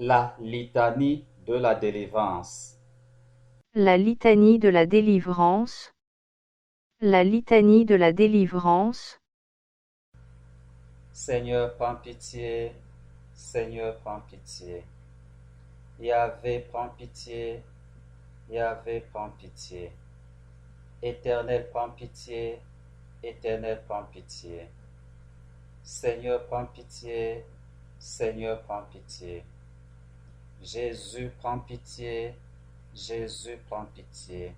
La litanie de la délivrance. La litanie de la délivrance. La litanie de la délivrance. Seigneur, prends pitié. Seigneur, prends pitié. Yahvé, prends pitié. Yahvé, prends pitié. Éternel, prends pitié. Éternel, prends pitié. Seigneur, prends pitié. Seigneur, prends pitié. Jésus, prends pitié. Jésus, prends pitié.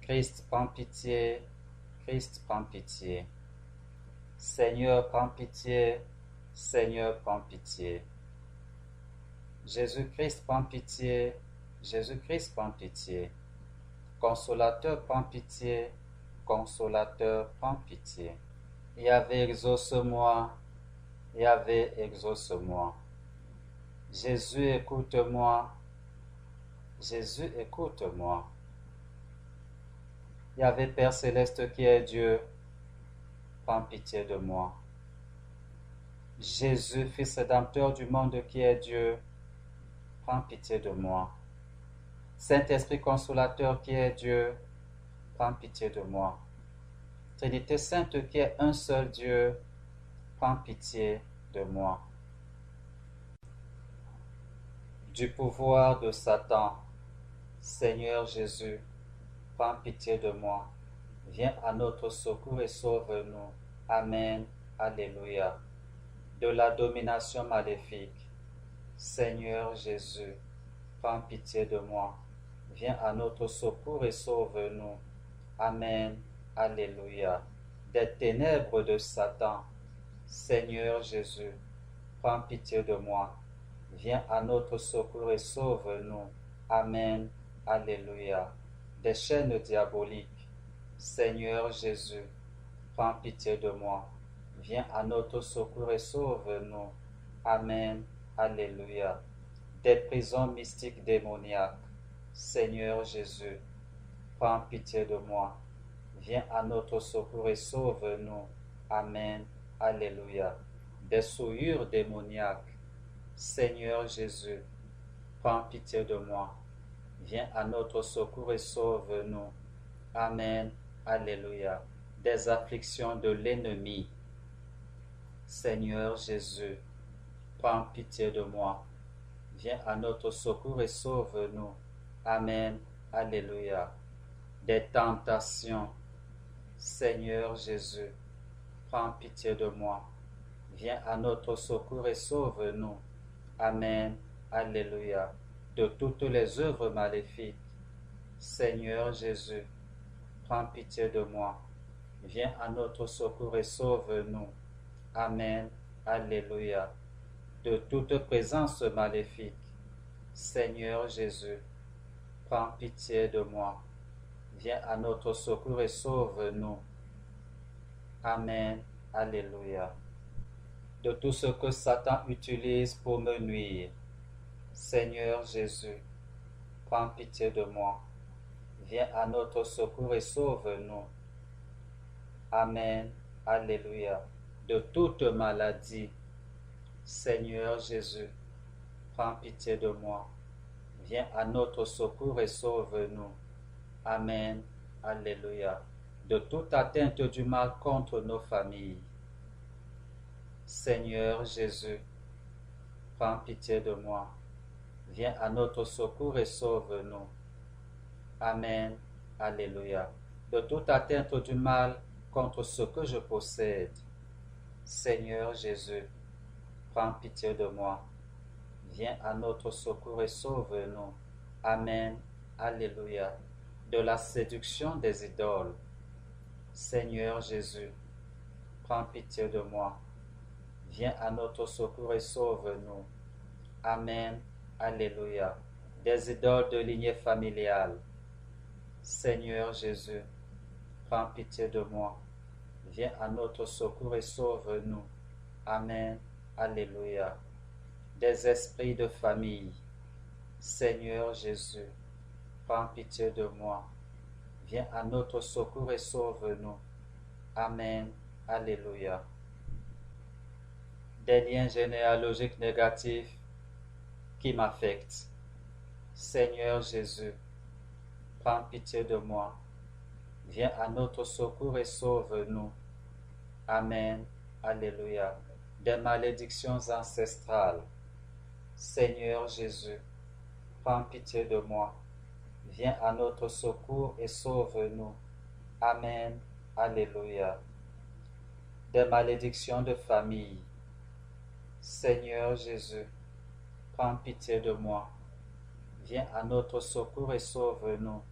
Christ, prends pitié. Christ, prends pitié. Seigneur, prends pitié. Seigneur, prends pitié. Jésus-Christ, prends pitié. Jésus-Christ, prends pitié. Consolateur, prends pitié. Consolateur, prends pitié. Yahvé, exauce-moi. Yahvé, exauce-moi. Jésus, écoute-moi. Jésus, écoute-moi. Yahvé, Père céleste qui est Dieu, prends pitié de moi. Jésus, Fils rédempteur du monde qui est Dieu, prends pitié de moi. Saint-Esprit consolateur qui est Dieu, prends pitié de moi. Trinité sainte qui est un seul Dieu, prends pitié de moi. Du pouvoir de Satan, Seigneur Jésus, prends pitié de moi. Viens à notre secours et sauve-nous. Amen. Alléluia. De la domination maléfique, Seigneur Jésus, prends pitié de moi. Viens à notre secours et sauve-nous. Amen. Alléluia. Des ténèbres de Satan, Seigneur Jésus, prends pitié de moi. Viens à notre secours et sauve-nous. Amen. Alléluia. Des chaînes diaboliques, Seigneur Jésus, prends pitié de moi. Viens à notre secours et sauve-nous. Amen. Alléluia. Des prisons mystiques démoniaques, Seigneur Jésus, prends pitié de moi. Viens à notre secours et sauve-nous. Amen. Alléluia. Des souillures démoniaques, Seigneur Jésus, prends pitié de moi. Viens à notre secours et sauve-nous. Amen. Alléluia. Des afflictions de l'ennemi, Seigneur Jésus, prends pitié de moi. Viens à notre secours et sauve-nous. Amen. Alléluia. Des tentations, Seigneur Jésus, prends pitié de moi. Viens à notre secours et sauve-nous. Amen. Alléluia. De toutes les œuvres maléfiques, Seigneur Jésus, prends pitié de moi. Viens à notre secours et sauve-nous. Amen. Alléluia. De toute présence maléfique, Seigneur Jésus, prends pitié de moi. Viens à notre secours et sauve-nous. Amen. Alléluia. De tout ce que Satan utilise pour me nuire, Seigneur Jésus, prends pitié de moi. Viens à notre secours et sauve-nous. Amen. Alléluia. De toute maladie, Seigneur Jésus, prends pitié de moi. Viens à notre secours et sauve-nous. Amen. Alléluia. De toute atteinte du mal contre nos familles, Seigneur Jésus, prends pitié de moi. Viens à notre secours et sauve-nous. Amen. Alléluia. De toute atteinte du mal contre ce que je possède, Seigneur Jésus, prends pitié de moi. Viens à notre secours et sauve-nous. Amen. Alléluia. De la séduction des idoles, Seigneur Jésus, prends pitié de moi. Viens à notre secours et sauve-nous. Amen. Alléluia. Des idoles de lignée familiale, Seigneur Jésus, prends pitié de moi. Viens à notre secours et sauve-nous. Amen. Alléluia. Des esprits de famille, Seigneur Jésus, prends pitié de moi. Viens à notre secours et sauve-nous. Amen. Alléluia. Des liens généalogiques négatifs, qui m'affectent. Seigneur Jésus, prends pitié de moi. Viens à notre secours et sauve-nous. Amen. Alléluia. Des malédictions ancestrales. Seigneur Jésus, prends pitié de moi. Viens à notre secours et sauve-nous. Amen. Alléluia. Des malédictions de famille. Seigneur Jésus, prends pitié de moi. Viens à notre secours et sauve-nous.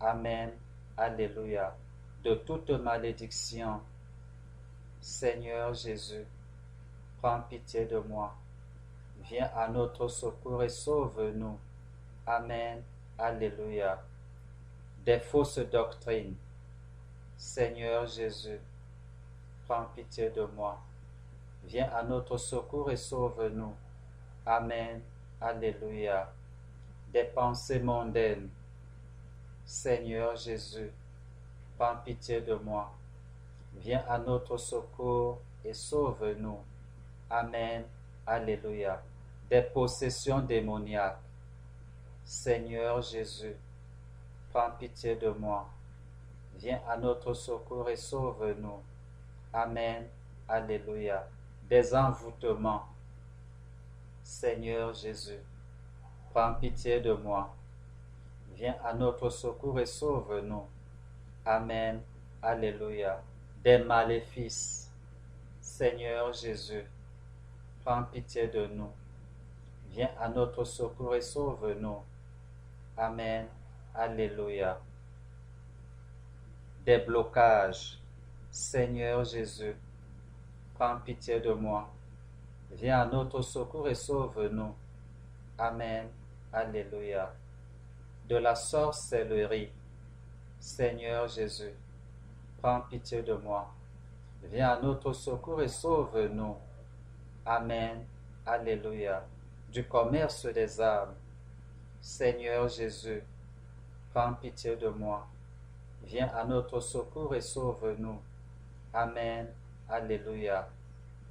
Amen. Alléluia. De toute malédiction. Seigneur Jésus, prends pitié de moi. Viens à notre secours et sauve-nous. Amen. Alléluia. Des fausses doctrines. Seigneur Jésus, prends pitié de moi. Viens à notre secours et sauve-nous. Amen. Alléluia. Des pensées mondaines. Seigneur Jésus, prends pitié de moi. Viens à notre secours et sauve-nous. Amen. Alléluia. Des possessions démoniaques. Seigneur Jésus, prends pitié de moi. Viens à notre secours et sauve-nous. Amen. Alléluia. Des envoûtements. Seigneur Jésus, prends pitié de moi. Viens à notre secours et sauve-nous. Amen. Alléluia. Des maléfices. Seigneur Jésus, prends pitié de nous. Viens à notre secours et sauve-nous. Amen. Alléluia. Des blocages. Seigneur Jésus, prends pitié de moi. Viens à notre secours et sauve-nous. Amen. Alléluia. De la sorcellerie. Seigneur Jésus, prends pitié de moi. Viens à notre secours et sauve-nous. Amen. Alléluia. Du commerce des âmes. Seigneur Jésus, prends pitié de moi. Viens à notre secours et sauve-nous. Amen. Alléluia.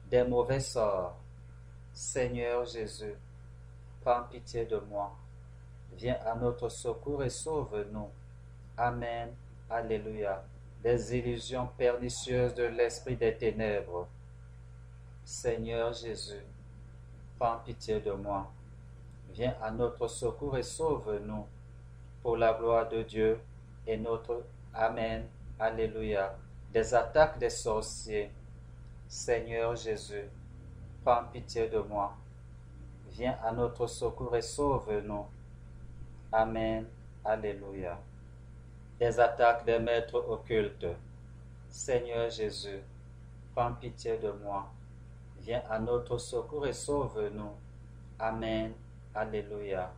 Des mauvais sorts. Seigneur Jésus, prends pitié de moi. Viens à notre secours et sauve-nous. Amen. Alléluia. Des illusions pernicieuses de l'esprit des ténèbres. Seigneur Jésus, prends pitié de moi. Viens à notre secours et sauve-nous. Pour la gloire de Dieu et notre Amen. Alléluia. Des attaques des sorciers. Seigneur Jésus, prends pitié de moi. Viens à notre secours et sauve-nous. Amen. Alléluia. Des attaques des maîtres occultes. Seigneur Jésus, prends pitié de moi. Viens à notre secours et sauve-nous. Amen. Alléluia.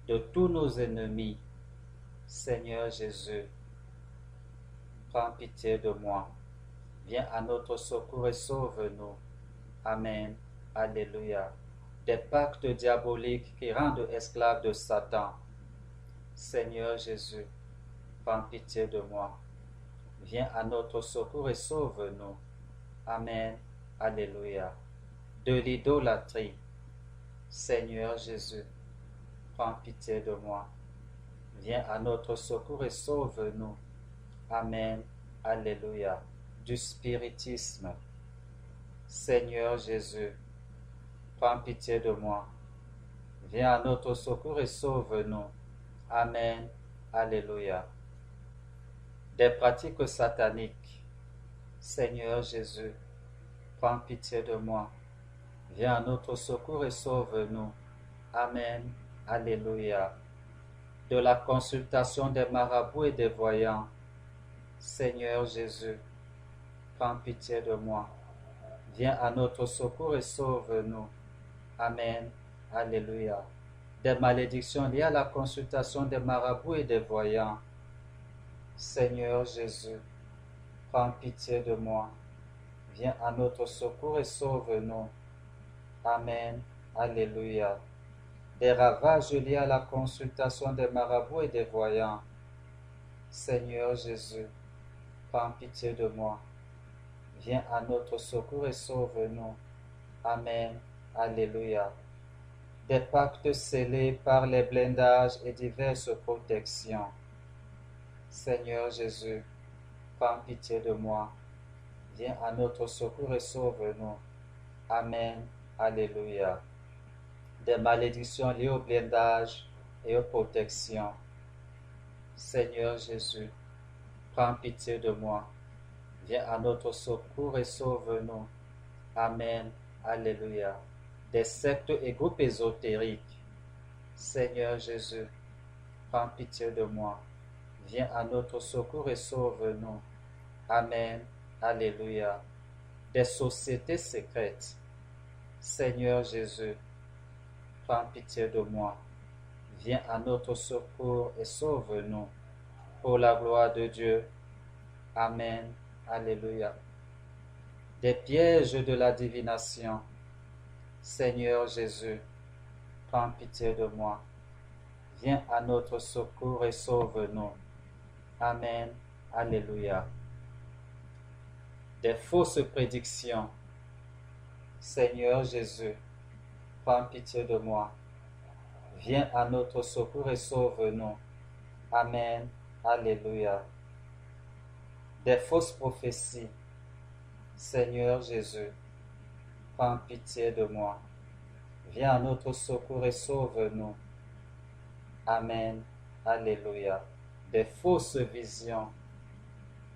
De tous nos ennemis. Seigneur Jésus, prends pitié de moi. Viens à notre secours et sauve-nous. Amen. Alléluia. Des pactes diaboliques qui rendent esclaves de Satan. Seigneur Jésus, prends pitié de moi. Viens à notre secours et sauve-nous. Amen. Alléluia. De l'idolâtrie. Seigneur Jésus, prends pitié de moi. Viens à notre secours et sauve-nous. Amen. Alléluia. Du spiritisme. Seigneur Jésus, prends pitié de moi. Viens à notre secours et sauve-nous. Amen. Alléluia. Des pratiques sataniques. Seigneur Jésus, prends pitié de moi. Viens à notre secours et sauve-nous. Amen. Alléluia. De la consultation des marabouts et des voyants. Seigneur Jésus, prends pitié de moi. Viens à notre secours et sauve-nous. Amen. Alléluia. Des malédictions liées à la consultation des marabouts et des voyants. Seigneur Jésus, prends pitié de moi. Viens à notre secours et sauve-nous. Amen. Alléluia. Des ravages liés à la consultation des marabouts et des voyants. Seigneur Jésus, prends pitié de moi. Viens à notre secours et sauve-nous. Amen. Alléluia. des pactes scellés par les blindages et diverses protections. Seigneur Jésus, prends pitié de moi. Viens à notre secours et sauve-nous. Amen. Alléluia. Des malédictions liées au blindage et aux protections. Seigneur Jésus, prends pitié de moi. Viens à notre secours et sauve-nous. Amen. Alléluia. Des sectes et groupes ésotériques. Seigneur Jésus, prends pitié de moi. Viens à notre secours et sauve-nous. Amen. Alléluia. Des sociétés secrètes. Seigneur Jésus, prends pitié de moi. Viens à notre secours et sauve-nous. Pour la gloire de Dieu. Amen. Alléluia. Des pièges de la divination. Seigneur Jésus, prends pitié de moi. Viens à notre secours et sauve-nous. Amen. Alléluia. Des fausses prédictions. Seigneur Jésus, prends pitié de moi. Viens à notre secours et sauve-nous. Amen. Alléluia. Des fausses prophéties. Seigneur Jésus, prends pitié de moi. Viens à notre secours et sauve-nous. Amen. Alléluia. Des fausses visions.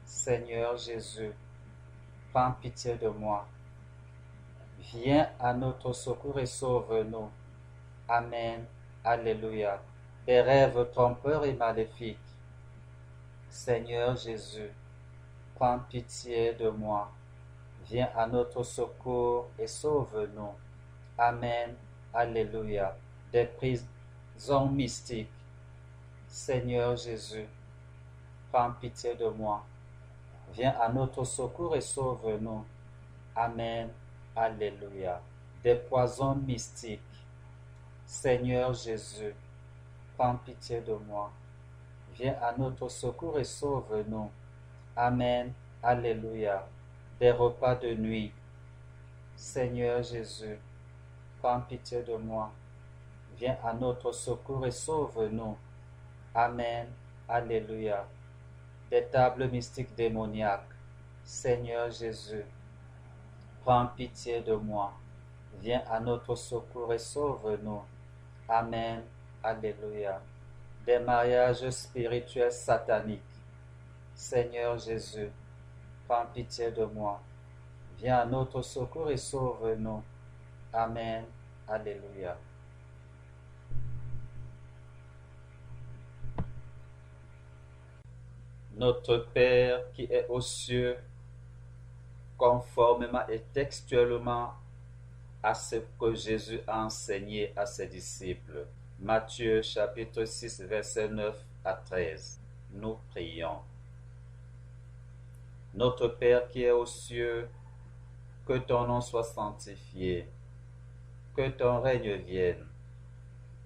Seigneur Jésus, prends pitié de moi. Viens à notre secours et sauve-nous. Amen. Alléluia. Des rêves trompeurs et maléfiques. Seigneur Jésus, prends pitié de moi. Viens à notre secours et sauve-nous. Amen. Alléluia. Des prisons mystiques. Seigneur Jésus, prends pitié de moi. Viens à notre secours et sauve-nous. Amen. Alléluia. Des poisons mystiques. Seigneur Jésus, prends pitié de moi. Viens à notre secours et sauve-nous. Amen. Alléluia. Des repas de nuit. Seigneur Jésus, prends pitié de moi. Viens à notre secours et sauve-nous. Amen. Alléluia. Des tables mystiques démoniaques. Seigneur Jésus, prends pitié de moi. Viens à notre secours et sauve-nous. Amen. Alléluia. Des mariages spirituels sataniques. Seigneur Jésus, prends pitié de moi. Viens à notre secours et sauve-nous. Amen. Alléluia. Notre Père qui es aux cieux, conformément et textuellement à ce que Jésus a enseigné à ses disciples. Matthieu chapitre 6 verset 9 à 13. Nous prions. Notre Père qui est aux cieux, que ton nom soit sanctifié, que ton règne vienne,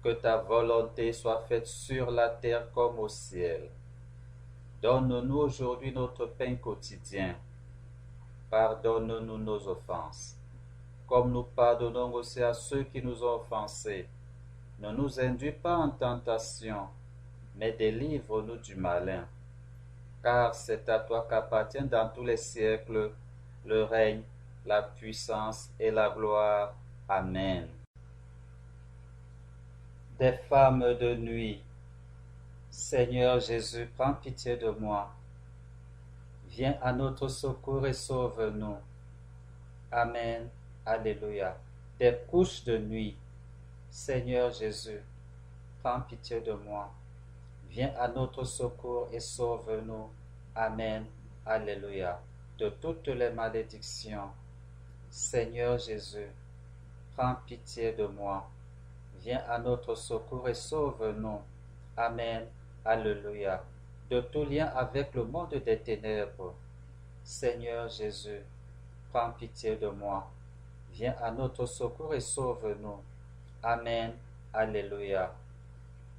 que ta volonté soit faite sur la terre comme au ciel. Donne-nous aujourd'hui notre pain quotidien. Pardonne-nous nos offenses, comme nous pardonnons aussi à ceux qui nous ont offensés. Ne nous induis pas en tentation, mais délivre-nous du malin. Car c'est à toi qu'appartiennent dans tous les siècles le règne, la puissance et la gloire. Amen. Des femmes de nuit. Seigneur Jésus, prends pitié de moi. Viens à notre secours et sauve-nous. Amen. Alléluia. Des couches de nuit. Seigneur Jésus, prends pitié de moi. Viens à notre secours et sauve-nous. Amen. Alléluia. De toutes les malédictions. Seigneur Jésus, prends pitié de moi. Viens à notre secours et sauve-nous. Amen. Alléluia. De tout lien avec le monde des ténèbres. Seigneur Jésus, prends pitié de moi. Viens à notre secours et sauve-nous. Amen. Alléluia.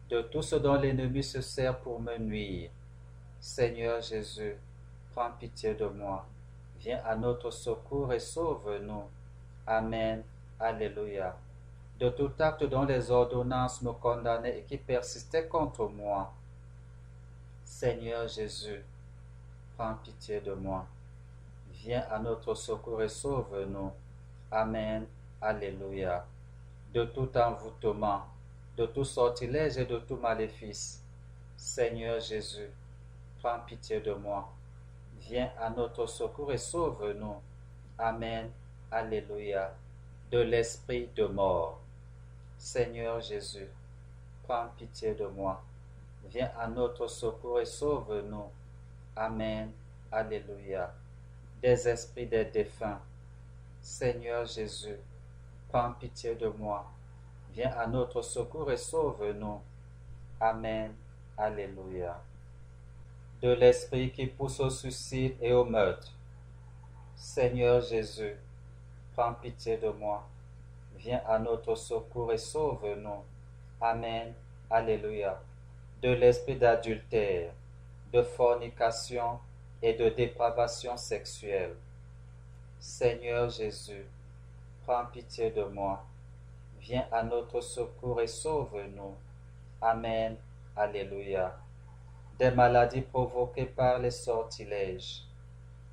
De tout ce dont l'ennemi se sert pour me nuire. Seigneur Jésus, prends pitié de moi. Viens à notre secours et sauve-nous. Amen. Alléluia. de tout acte dont les ordonnances me condamnaient et qui persistait contre moi. Seigneur Jésus, prends pitié de moi. Viens à notre secours et sauve-nous. Amen. Alléluia. De tout envoûtement, de tout sortilège et de tout maléfice. Seigneur Jésus, prends pitié de moi. Viens à notre secours et sauve-nous. Amen. Alléluia. De l'esprit de mort. Seigneur Jésus, prends pitié de moi. Viens à notre secours et sauve-nous. Amen. Alléluia. Des esprits des défunts. Seigneur Jésus, prends pitié de moi. Viens à notre secours et sauve-nous. Amen. Alléluia. De l'esprit qui pousse au suicide et au meurtre. Seigneur Jésus, prends pitié de moi. Viens à notre secours et sauve-nous. Amen. Alléluia. De l'esprit d'adultère, de fornication et de dépravation sexuelle. Seigneur Jésus, prends pitié de moi. Viens à notre secours et sauve-nous. Amen. Alléluia. Des maladies provoquées par les sortilèges.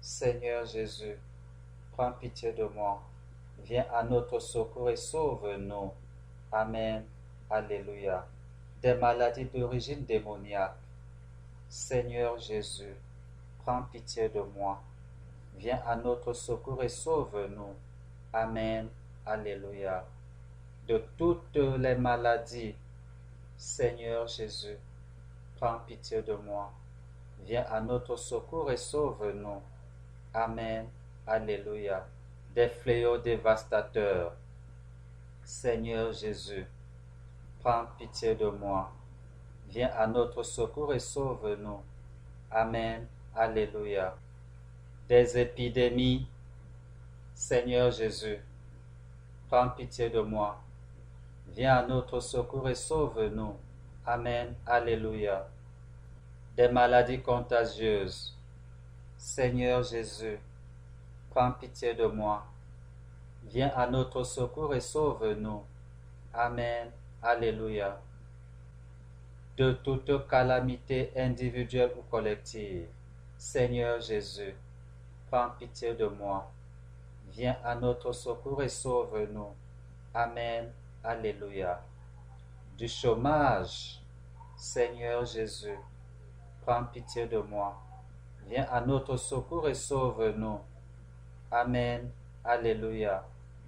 Seigneur Jésus, prends pitié de moi. Viens à notre secours et sauve-nous. Amen. Alléluia. Des maladies d'origine démoniaque. Seigneur Jésus, prends pitié de moi. Viens à notre secours et sauve-nous. Amen. Alléluia. De toutes les maladies, Seigneur Jésus, prends pitié de moi. Viens à notre secours et sauve-nous. Amen. Alléluia. Des fléaux dévastateurs. Seigneur Jésus, prends pitié de moi. Viens à notre secours et sauve-nous. Amen. Alléluia. Des épidémies. Seigneur Jésus, prends pitié de moi. Viens à notre secours et sauve-nous. Amen. Alléluia. Des maladies contagieuses. Seigneur Jésus, prends pitié de moi. Viens à notre secours et sauve-nous. Amen. Alléluia. De toute calamité individuelle ou collective. Seigneur Jésus, prends pitié de moi. Viens à notre secours et sauve-nous. Amen. Alléluia. Du chômage. Seigneur Jésus, prends pitié de moi. Viens à notre secours et sauve-nous. Amen. Alléluia.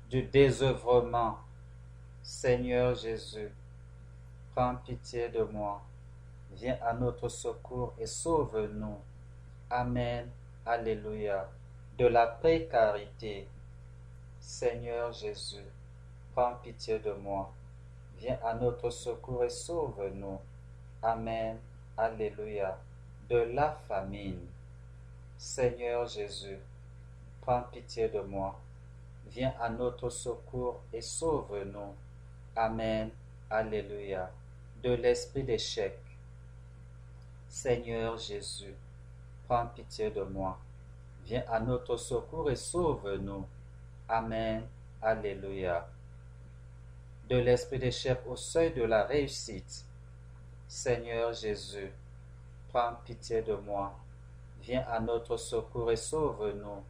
Du désœuvrement. Seigneur Jésus, prends pitié de moi. Viens à notre secours et sauve-nous. Amen. Alléluia. De la précarité. Seigneur Jésus, prends pitié de moi. Viens à notre secours et sauve-nous. Amen. Alléluia. De la famine. Seigneur Jésus, prends pitié de moi. Viens à notre secours et sauve-nous. Amen. Alléluia. De l'esprit d'échec. Seigneur Jésus, prends pitié de moi. Viens à notre secours et sauve-nous. Amen. Alléluia. De l'esprit d'échec au seuil de la réussite. Seigneur Jésus, prends pitié de moi. Viens à notre secours et sauve-nous.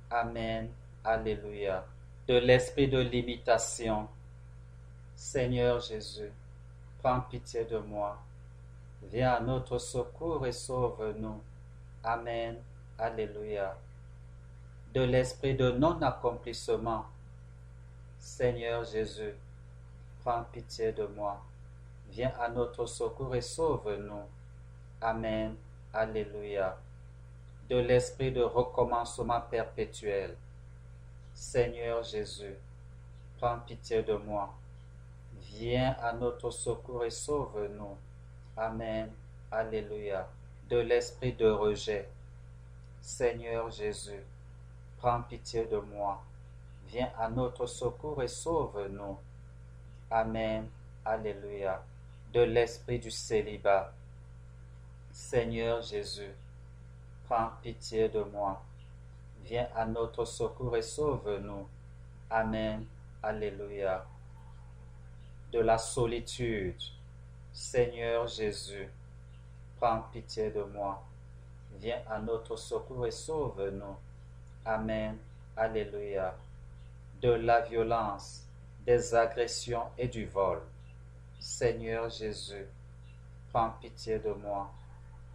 Amen. Alléluia. De l'esprit de limitation. Seigneur Jésus, prends pitié de moi. Viens à notre secours et sauve-nous. Amen. Alléluia. De l'esprit de non-accomplissement. Seigneur Jésus, prends pitié de moi. Viens à notre secours et sauve-nous. Amen. Alléluia. De l'esprit de recommencement perpétuel. Seigneur Jésus, prends pitié de moi. Viens à notre secours et sauve-nous. Amen. Alléluia. De l'esprit de rejet. Seigneur Jésus, prends pitié de moi. Viens à notre secours et sauve-nous. Amen. Alléluia. De l'esprit du célibat. Seigneur Jésus, prends pitié de moi. Viens à notre secours et sauve-nous. Amen. Alléluia. de la solitude. Seigneur Jésus, prends pitié de moi. Viens à notre secours et sauve-nous. Amen. Alléluia. De la violence, des agressions et du vol. Seigneur Jésus, prends pitié de moi.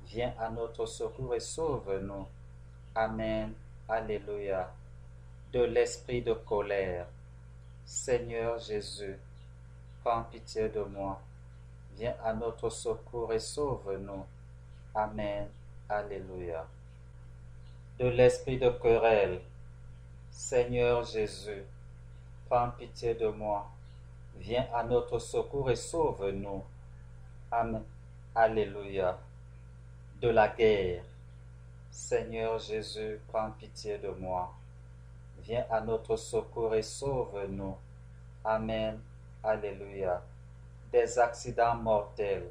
Viens à notre secours et sauve-nous. Amen. Alléluia. De l'esprit de colère. Seigneur Jésus, prends pitié de moi. Viens à notre secours et sauve-nous. Amen. Alléluia. De l'esprit de querelle. Seigneur Jésus, prends pitié de moi. Viens à notre secours et sauve-nous. Amen. Alléluia. De la guerre. Seigneur Jésus, prends pitié de moi. Viens à notre secours et sauve-nous. Amen. Alléluia. Des accidents mortels.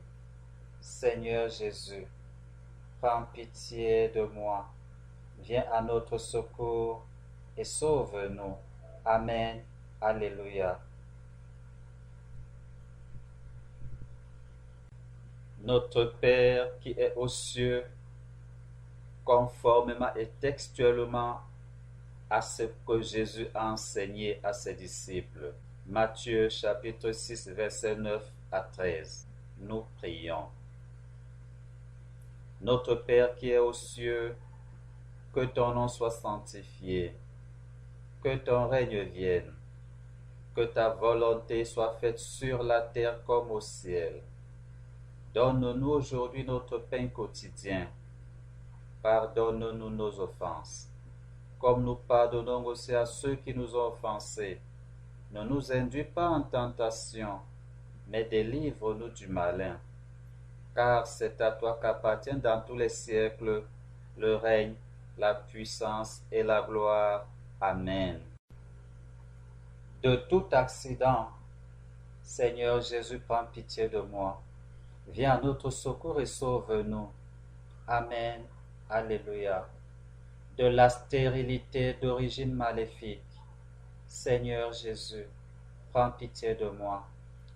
Seigneur Jésus, prends pitié de moi. Viens à notre secours et sauve-nous. Amen. Alléluia. Notre Père qui est aux cieux, conformément et textuellement à ce que Jésus a enseigné à ses disciples. Matthieu chapitre 6, versets 9 à 13. Nous prions. Notre Père qui est aux cieux, que ton nom soit sanctifié, que ton règne vienne, que ta volonté soit faite sur la terre comme au ciel. Donne-nous aujourd'hui notre pain quotidien. Pardonne-nous nos offenses, comme nous pardonnons aussi à ceux qui nous ont offensés. Ne nous induis pas en tentation, mais délivre-nous du malin. Car c'est à toi qu'appartiennent dans tous les siècles le règne, la puissance et la gloire. Amen. De tout accident, Seigneur Jésus, prends pitié de moi. Viens à notre secours et sauve-nous. Amen. Alléluia. De la stérilité d'origine maléfique, Seigneur Jésus, prends pitié de moi.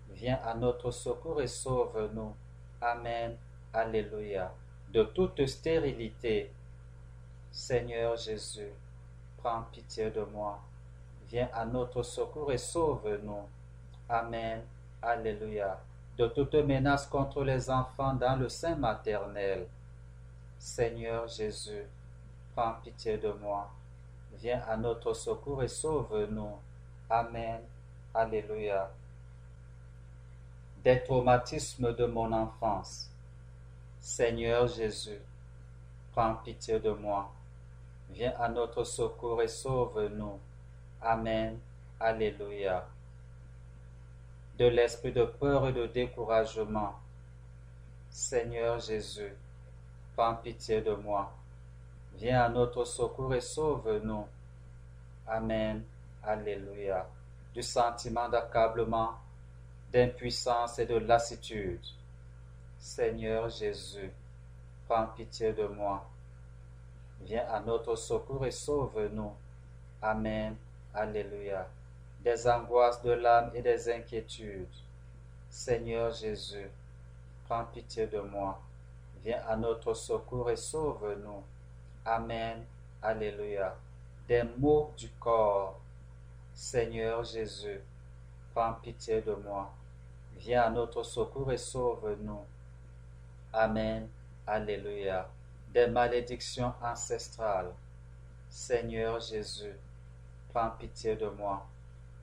Viens à notre secours et sauve-nous. Amen. Alléluia. De toute stérilité, Seigneur Jésus, prends pitié de moi. Viens à notre secours et sauve-nous. Amen. Alléluia. De toute menace contre les enfants dans le sein maternel, Seigneur Jésus, prends pitié de moi. Viens à notre secours et sauve-nous. Amen. Alléluia. Des traumatismes de mon enfance, Seigneur Jésus, prends pitié de moi. Viens à notre secours et sauve-nous. Amen. Alléluia. De l'esprit de peur et de découragement, Seigneur Jésus, prends pitié de moi. Viens à notre secours et sauve-nous. Amen. Alléluia. Du sentiment d'accablement, d'impuissance et de lassitude, Seigneur Jésus, prends pitié de moi. Viens à notre secours et sauve-nous. Amen. Alléluia. Des angoisses de l'âme et des inquiétudes, Seigneur Jésus, prends pitié de moi. Viens à notre secours et sauve-nous. Amen. Alléluia. Des maux du corps, Seigneur Jésus, prends pitié de moi. Viens à notre secours et sauve-nous. Amen. Alléluia. Des malédictions ancestrales, Seigneur Jésus, prends pitié de moi.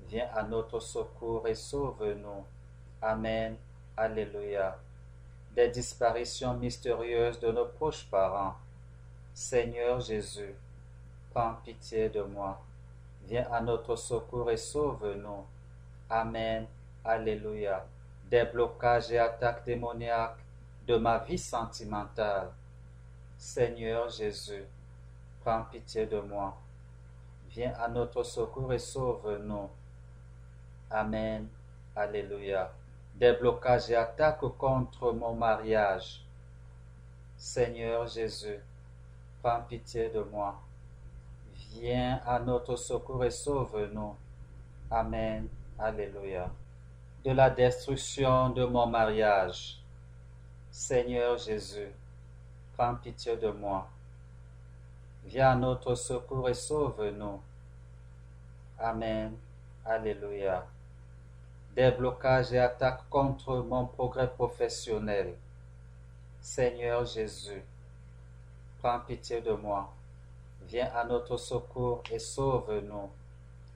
Viens à notre secours et sauve-nous. Amen. Alléluia. Des disparitions mystérieuses de nos proches parents, Seigneur Jésus, prends pitié de moi. Viens à notre secours et sauve-nous. Amen. Alléluia. Des blocages et attaques démoniaques de ma vie sentimentale, Seigneur Jésus, prends pitié de moi. Viens à notre secours et sauve-nous. Amen. Alléluia. Des blocages et attaques contre mon mariage, Seigneur Jésus, prends pitié de moi. Viens à notre secours et sauve-nous. Amen. Alléluia. de la destruction de mon mariage. Seigneur Jésus, prends pitié de moi. Viens à notre secours et sauve-nous. Amen. Alléluia. Des blocages et attaques contre mon progrès professionnel. Seigneur Jésus, prends pitié de moi. Viens à notre secours et sauve-nous.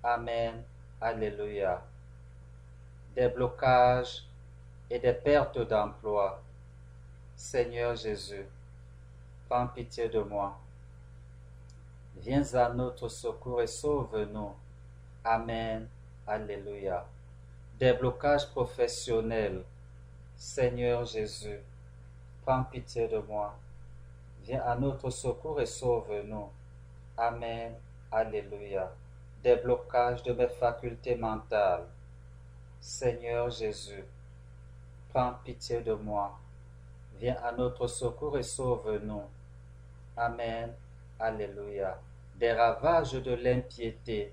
Amen. Alléluia. Des blocages et des pertes d'emploi. Seigneur Jésus, prends pitié de moi. Viens à notre secours et sauve-nous. Amen. Alléluia. Des blocages professionnels. Seigneur Jésus, prends pitié de moi. Viens à notre secours et sauve-nous. Amen. Alléluia. Des blocages de mes facultés mentales. Seigneur Jésus, prends pitié de moi. Viens à notre secours et sauve-nous. Amen. Alléluia. Des ravages de l'impiété.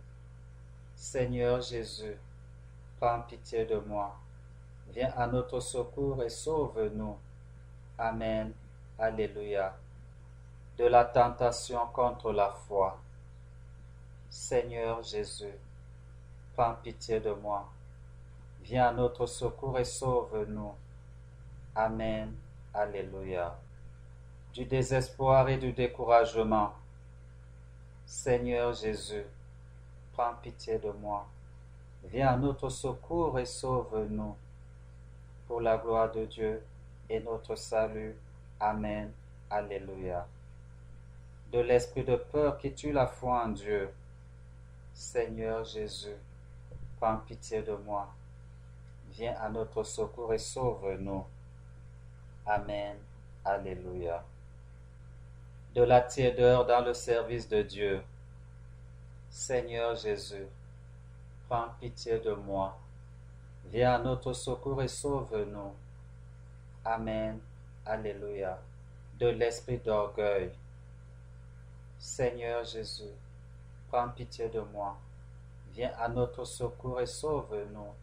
Seigneur Jésus, prends pitié de moi. Viens à notre secours et sauve-nous. Amen. Alléluia. De la tentation contre la foi. Seigneur Jésus, prends pitié de moi. Viens à notre secours et sauve-nous. Amen. Alléluia. Du désespoir et du découragement. Seigneur Jésus, prends pitié de moi. Viens à notre secours et sauve-nous. Pour la gloire de Dieu et notre salut. Amen. Alléluia. De l'esprit de peur qui tue la foi en Dieu. Seigneur Jésus, prends pitié de moi. Viens à notre secours et sauve-nous. Amen. Alléluia. De la tiédeur dans le service de Dieu. Seigneur Jésus, prends pitié de moi. Viens à notre secours et sauve-nous. Amen. Alléluia. De l'esprit d'orgueil. Seigneur Jésus, prends pitié de moi. Viens à notre secours et sauve-nous.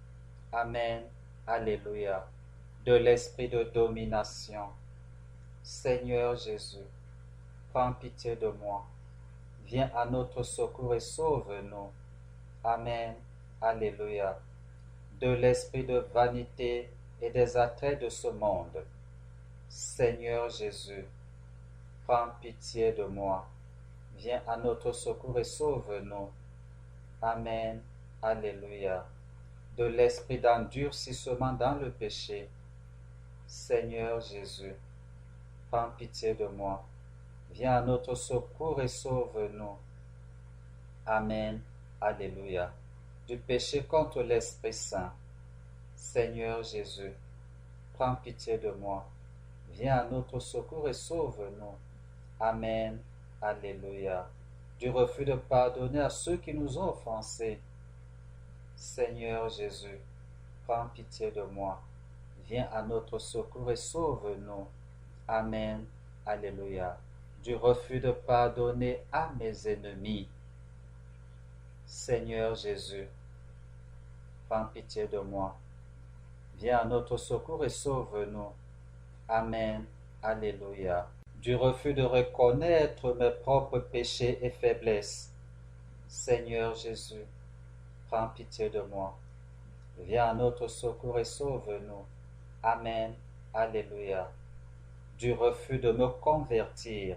Amen. Alléluia. De l'esprit de domination. Seigneur Jésus, prends pitié de moi. Viens à notre secours et sauve-nous. Amen. Alléluia. De l'esprit de vanité et des attraits de ce monde. Seigneur Jésus, prends pitié de moi. Viens à notre secours et sauve-nous. Amen. Alléluia. De l'esprit d'endurcissement dans le péché. Seigneur Jésus, prends pitié de moi. Viens à notre secours et sauve-nous. Amen. Alléluia. Du péché contre l'Esprit Saint. Seigneur Jésus, prends pitié de moi. Viens à notre secours et sauve-nous. Amen. Alléluia. Du refus de pardonner à ceux qui nous ont offensés. Seigneur Jésus, prends pitié de moi. Viens à notre secours et sauve-nous. Amen. Alléluia. Du refus de pardonner à mes ennemis. Seigneur Jésus, prends pitié de moi. Viens à notre secours et sauve-nous. Amen. Alléluia. Du refus de reconnaître mes propres péchés et faiblesses. Seigneur Jésus, prends pitié de moi. Viens à notre secours et sauve-nous. Amen. Alléluia. Du refus de me convertir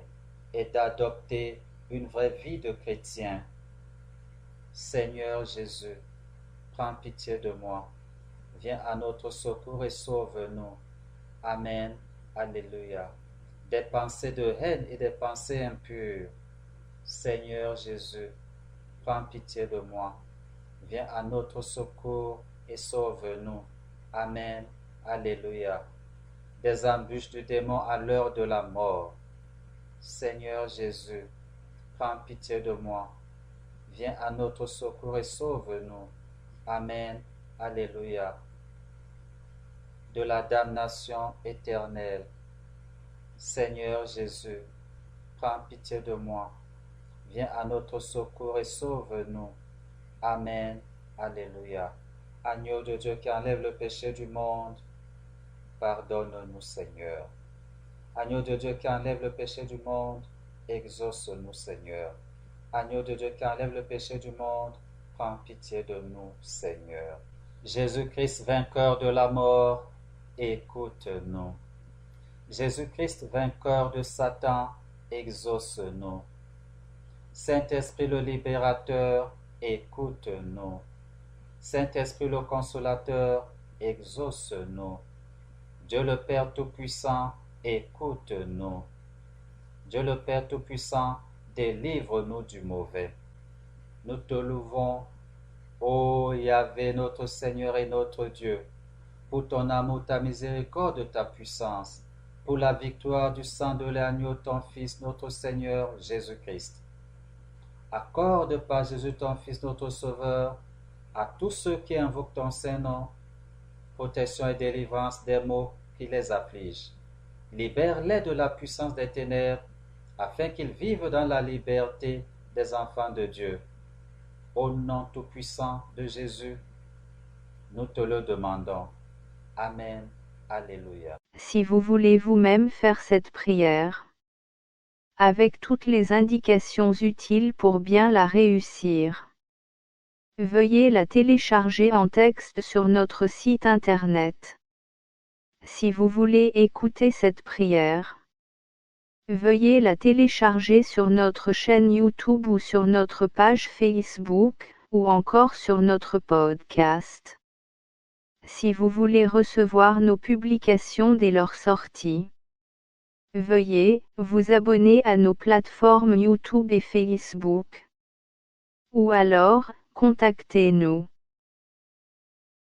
et d'adopter une vraie vie de chrétien. Seigneur Jésus, prends pitié de moi. Viens à notre secours et sauve-nous. Amen. Alléluia. Des pensées de haine et des pensées impures. Seigneur Jésus, prends pitié de moi. Viens à notre secours et sauve-nous. Amen. Alléluia. Des embûches du démon à l'heure de la mort. Seigneur Jésus, prends pitié de moi. Viens à notre secours et sauve-nous. Amen. Alléluia. De la damnation éternelle. Seigneur Jésus, prends pitié de moi. Viens à notre secours et sauve-nous. Amen. Alléluia. Agneau de Dieu qui enlève le péché du monde, pardonne-nous Seigneur. Agneau de Dieu qui enlève le péché du monde, exauce-nous Seigneur. Agneau de Dieu qui enlève le péché du monde, prends pitié de nous Seigneur. Jésus-Christ vainqueur de la mort, écoute-nous. Jésus-Christ vainqueur de Satan, exauce-nous. Saint-Esprit le libérateur, écoute-nous. Saint-Esprit le consolateur, exauce-nous. Dieu le Père Tout-Puissant, écoute-nous. Dieu le Père Tout-Puissant, délivre-nous du mauvais. Nous te louons, ô Yahvé, notre Seigneur et notre Dieu, pour ton amour, ta miséricorde, ta puissance, pour la victoire du sang de l'agneau, ton Fils, notre Seigneur Jésus-Christ. Accorde par Jésus, ton Fils, notre Sauveur, à tous ceux qui invoquent ton Saint-Nom, protection et délivrance des maux qui les affligent. Libère-les de la puissance des ténèbres, afin qu'ils vivent dans la liberté des enfants de Dieu. Au nom tout-puissant de Jésus, nous te le demandons. Amen. Alléluia. Si vous voulez vous-même faire cette prière, avec toutes les indications utiles pour bien la réussir, veuillez la télécharger en texte sur notre site internet. Si vous voulez écouter cette prière, veuillez la télécharger sur notre chaîne YouTube ou sur notre page Facebook, ou encore sur notre podcast. Si vous voulez recevoir nos publications dès leur sortie, veuillez vous abonner à nos plateformes YouTube et Facebook. Ou alors, contactez-nous.